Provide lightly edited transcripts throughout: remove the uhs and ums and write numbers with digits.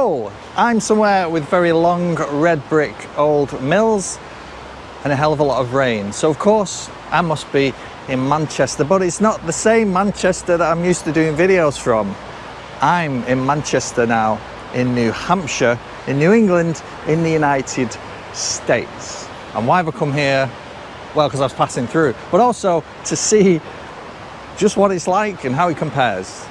So, I'm somewhere with very long red brick old mills and a hell of a lot of rain. So of course, I must be in Manchester, but it's not the same Manchester that I'm used to doing videos from. I'm in Manchester now, in New Hampshire, in New England, in the United States. And why have I come here? Well, because I was passing through, but also to see just what it's like and how it compares.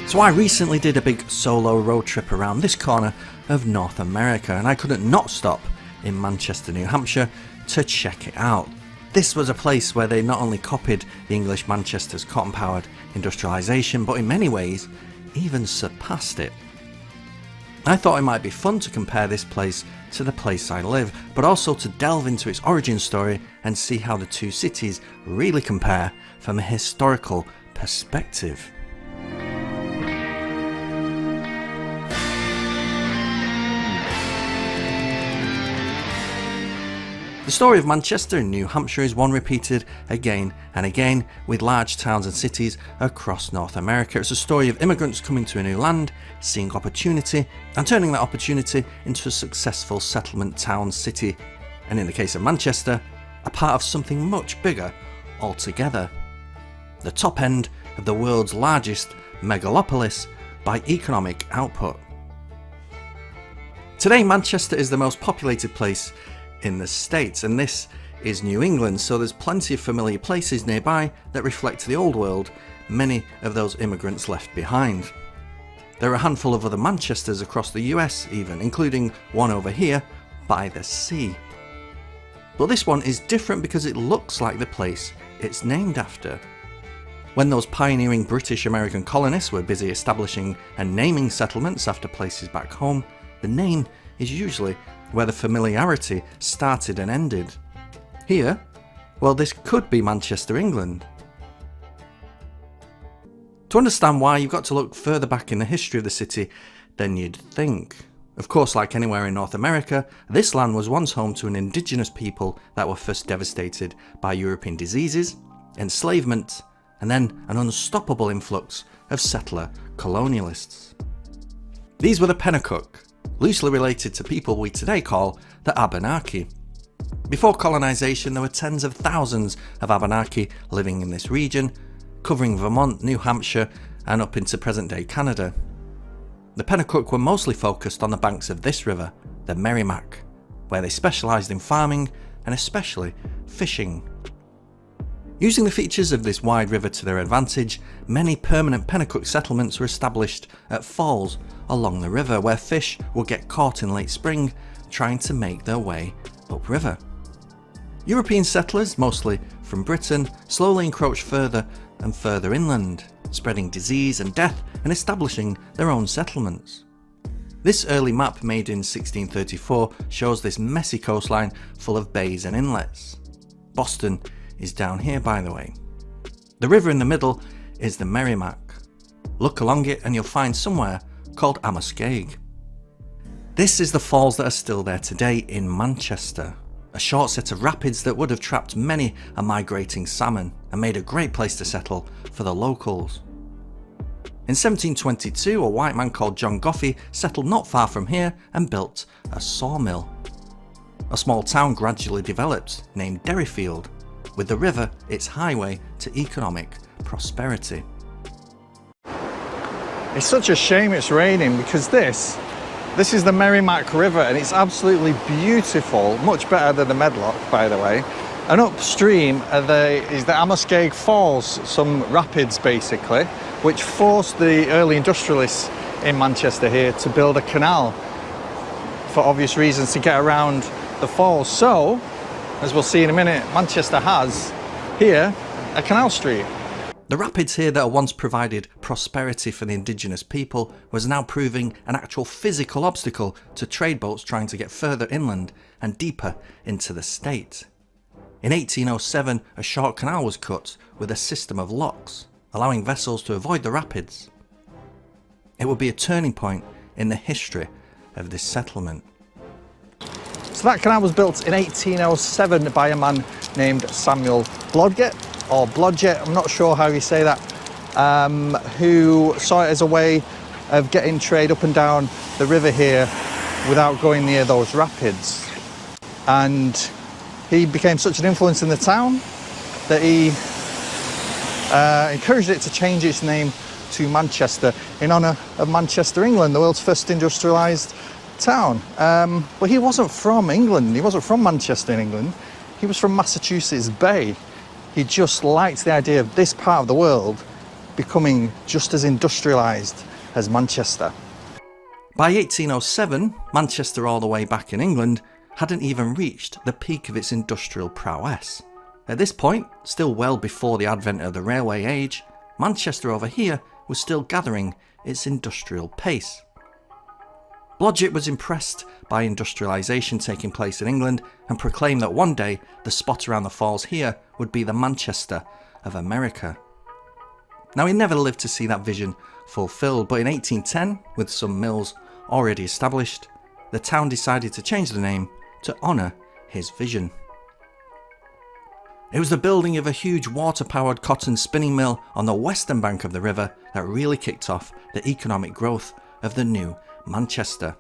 So I recently did a big solo road trip around this corner of North America, and I couldn't not stop in Manchester, New Hampshire to check it out. This was a place where they not only copied the English Manchester's cotton-powered industrialisation, but in many ways even surpassed it. I thought it might be fun to compare this place to the place I live, but also to delve into its origin story and see how the two cities really compare from a historical perspective. The story of Manchester in New Hampshire is one repeated again and again with large towns and cities across North America. It's a story of immigrants coming to a new land, seeing opportunity and turning that opportunity into a successful settlement town city, and in the case of Manchester, a part of something much bigger altogether. The top end of the world's largest megalopolis by economic output. Today, Manchester is the most populated place in the States, and this is New England, so there's plenty of familiar places nearby that reflect the old world many of those immigrants left behind. There are a handful of other Manchesters across the US even, including one over here by the sea. But this one is different because it looks like the place it's named after. When those pioneering British American colonists were busy establishing and naming settlements after places back home, the name is usually where the familiarity started and ended. Here, well, this could be Manchester, England. To understand why, you've got to look further back in the history of the city than you'd think. Of course, like anywhere in North America, this land was once home to an indigenous people that were first devastated by European diseases, enslavement, and then an unstoppable influx of settler colonialists. These were the Pennacook, loosely related to people we today call the Abenaki. Before colonisation, there were tens of thousands of Abenaki living in this region, covering Vermont, New Hampshire, and up into present-day Canada. The Pennacook were mostly focused on the banks of this river, the Merrimack, where they specialised in farming and especially fishing. Using the features of this wide river to their advantage, many permanent Pennacook settlements were established at falls along the river where fish would get caught in late spring trying to make their way upriver. European settlers, mostly from Britain, slowly encroached further and further inland, spreading disease and death and establishing their own settlements. This early map made in 1634 shows this messy coastline full of bays and inlets. Boston is down here, by the way. The river in the middle is the Merrimack. Look along it and you'll find somewhere called Amoskeag. This is the falls that are still there today in Manchester, a short set of rapids that would have trapped many a migrating salmon and made a great place to settle for the locals. In 1722, a white man called John Goffey settled not far from here and built a sawmill. A small town gradually developed named Derryfield, with the river its highway to economic prosperity. It's such a shame it's raining because this is the Merrimack River and it's absolutely beautiful, much better than the Medlock, by the way. And upstream is the Amoskeag Falls, some rapids basically, which forced the early industrialists in Manchester here to build a canal for obvious reasons to get around the falls. So, as we'll see in a minute, Manchester has here a canal street. The rapids here that once provided prosperity for the indigenous people was now proving an actual physical obstacle to trade boats trying to get further inland and deeper into the state. In 1807, a short canal was cut with a system of locks, allowing vessels to avoid the rapids. It would be a turning point in the history of this settlement. So that canal was built in 1807 by a man named Samuel Blodgett, or Blodgett, I'm not sure how you say that, who saw it as a way of getting trade up and down the river here without going near those rapids. And he became such an influence in the town that he encouraged it to change its name to Manchester in honour of Manchester, England, the world's first industrialised town. But he wasn't from England, he wasn't from Manchester in England, he was from Massachusetts Bay. He just liked the idea of this part of the world becoming just as industrialised as Manchester. By 1807, Manchester, all the way back in England, hadn't even reached the peak of its industrial prowess. At this point, still well before the advent of the railway age, Manchester over here was still gathering its industrial pace. Blodgett was impressed by industrialisation taking place in England and proclaimed that one day the spot around the falls here would be the Manchester of America. Now, he never lived to see that vision fulfilled, but in 1810, with some mills already established, the town decided to change the name to honour his vision. It was the building of a huge water-powered cotton spinning mill on the western bank of the river that really kicked off the economic growth of the new Manchester.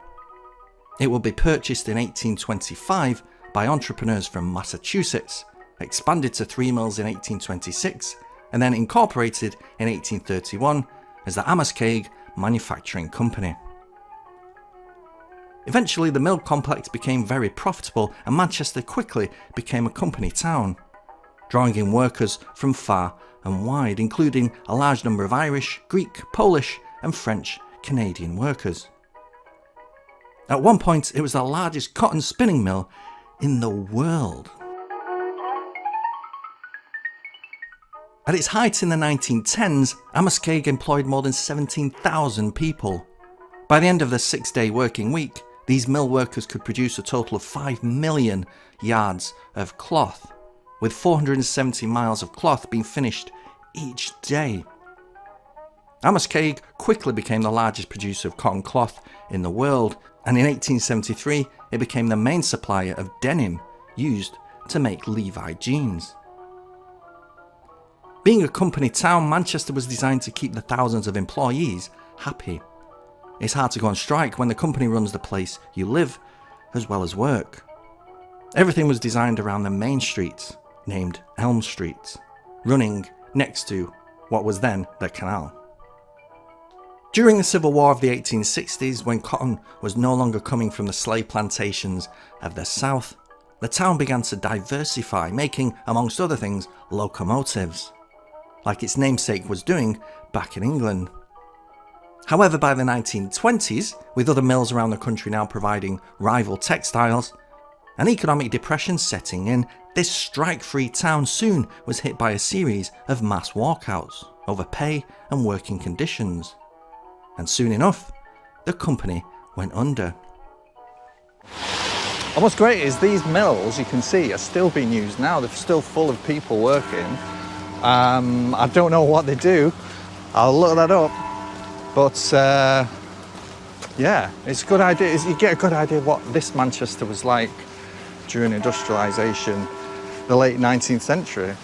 It would be purchased in 1825 by entrepreneurs from Massachusetts, expanded to 3 mills in 1826, and then incorporated in 1831 as the Hampshire Manufacturing Company. Eventually, the mill complex became very profitable and Manchester quickly became a company town, drawing in workers from far and wide, including a large number of Irish, Greek, Polish and French Canadian workers. At one point, it was the largest cotton spinning mill in the world. At its height in the 1910s, Hampshire employed more than 17,000 people. By the end of the 6-day working week, these mill workers could produce a total of 5 million yards of cloth, with 470 miles of cloth being finished each day. Hampshire quickly became the largest producer of cotton cloth in the world, and in 1873 it became the main supplier of denim used to make Levi jeans. Being a company town, Manchester was designed to keep the thousands of employees happy. It's hard to go on strike when the company runs the place you live as well as work. Everything was designed around the main street, named Elm Street, running next to what was then the canal. During the Civil War of the 1860s, when cotton was no longer coming from the slave plantations of the South, the town began to diversify, making, amongst other things, locomotives, like its namesake was doing back in England. However, by the 1920s, with other mills around the country now providing rival textiles, an economic depression setting in, this strike-free town soon was hit by a series of mass walkouts over pay and working conditions. And soon enough, the company went under. And what's great is these mills, you can see, are still being used now. They're still full of people working. I don't know what they do. I'll look that up. But yeah, it's a good idea. You get a good idea of what this Manchester was like during industrialisation, the late 19th century.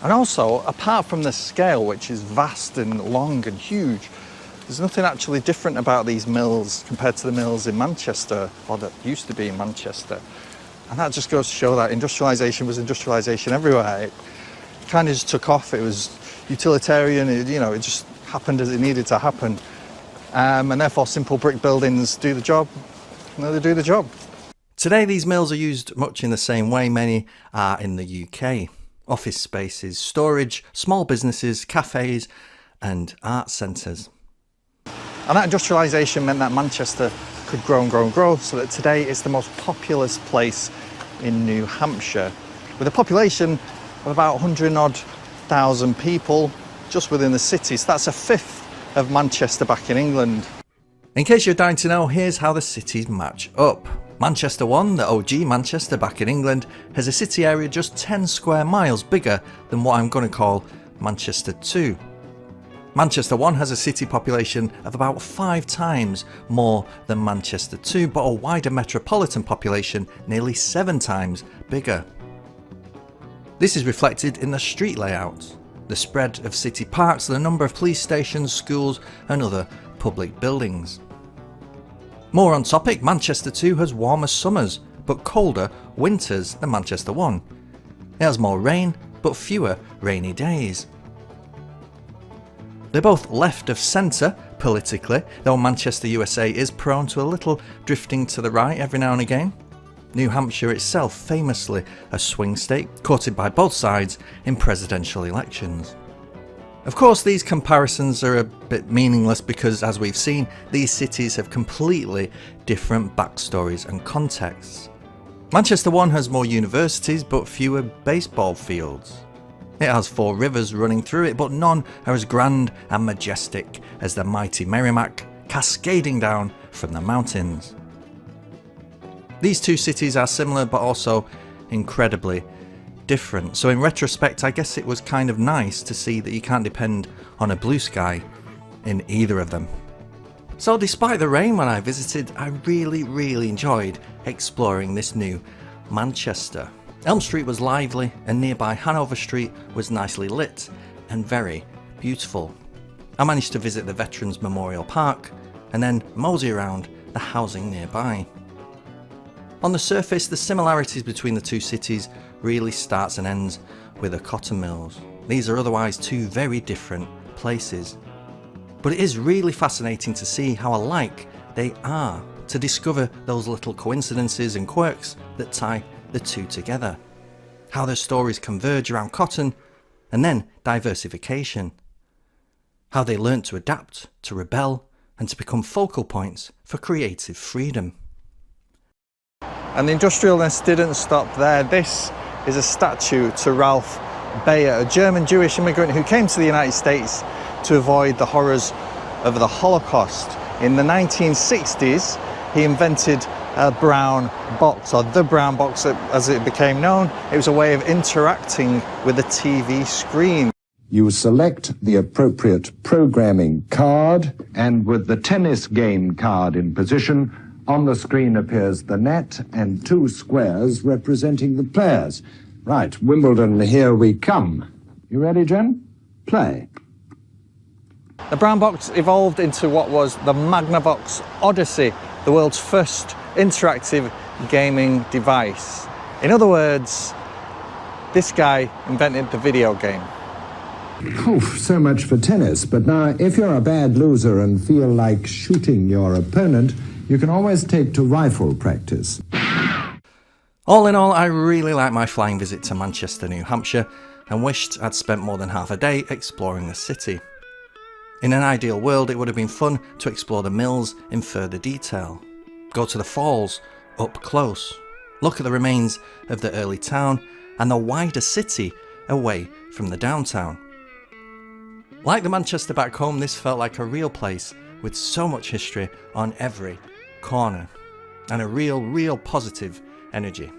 And also, apart from the scale, which is vast and long and huge, there's nothing actually different about these mills compared to the mills in Manchester, or that used to be in Manchester. And that just goes to show that industrialisation was industrialisation everywhere. It kind of just took off. It was utilitarian. It just happened as it needed to happen. And therefore, simple brick buildings do the job. They do the job. Today, these mills are used much in the same way many are in the UK. Office spaces, storage, small businesses, cafes, and art centres. And that industrialisation meant that Manchester could grow and grow and grow, so that today it's the most populous place in New Hampshire, with a population of about 100,000 people just within the city. So that's a fifth of Manchester back in England. In case you're dying to know, here's how the cities match up. Manchester 1, the OG Manchester back in England, has a city area just 10 square miles bigger than what I'm going to call Manchester 2. Manchester 1 has a city population of about 5 times more than Manchester 2, but a wider metropolitan population nearly 7 times bigger. This is reflected in the street layout, the spread of city parks, the number of police stations, schools and other public buildings. More on topic, Manchester 2 has warmer summers but colder winters than Manchester 1. It has more rain but fewer rainy days. They're both left of centre politically, though Manchester, USA is prone to a little drifting to the right every now and again. New Hampshire itself famously a swing state, courted by both sides in presidential elections. Of course, these comparisons are a bit meaningless because, as we've seen, these cities have completely different backstories and contexts. Manchester 1 has more universities but fewer baseball fields. It has 4 rivers running through it, but none are as grand and majestic as the mighty Merrimack cascading down from the mountains. These two cities are similar but also incredibly different, so in retrospect I guess it was kind of nice to see that you can't depend on a blue sky in either of them. So despite the rain when I visited, I really enjoyed exploring this new Manchester. Elm Street was lively and nearby Hanover Street was nicely lit and very beautiful. I managed to visit the Veterans Memorial Park and then mosey around the housing nearby. On the surface, the similarities between the two cities really starts and ends with the cotton mills. These are otherwise two very different places. But it is really fascinating to see how alike they are, to discover those little coincidences and quirks that tie the two together. How their stories converge around cotton and then diversification. How they learnt to adapt, to rebel and to become focal points for creative freedom. And the industrialness didn't stop there. This is a statue to Ralph Bayer, a German Jewish immigrant who came to the United States to avoid the horrors of the Holocaust. In the 1960s, he invented a brown box, or the brown box as it became known. It was a way of interacting with the TV screen. You select the appropriate programming card, and with the tennis game card in position, on the screen appears the net and 2 squares representing the players. Right, Wimbledon, here we come. You ready, Jen? Play. The brown box evolved into what was the Magnavox Odyssey, the world's first interactive gaming device. In other words, this guy invented the video game. Oof, so much for tennis. But now, if you're a bad loser and feel like shooting your opponent, you can always take to rifle practice. All in all, I really liked my flying visit to Manchester, New Hampshire, and wished I'd spent more than half a day exploring the city. In an ideal world, it would have been fun to explore the mills in further detail. Go to the falls up close, look at the remains of the early town and the wider city away from the downtown. Like the Manchester back home, this felt like a real place with so much history on every corner and a real positive energy.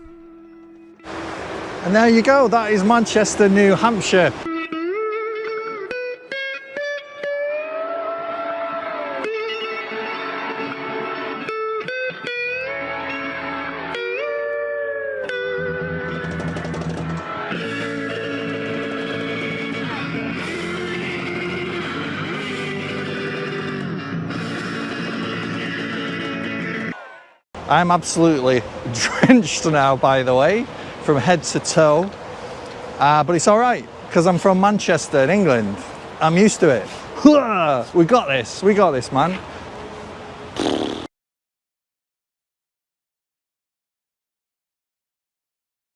And there you go, that is Manchester, New Hampshire. I'm absolutely drenched now, by the way, from head to toe. But it's all right, because I'm from Manchester in England. I'm used to it. We got this, man.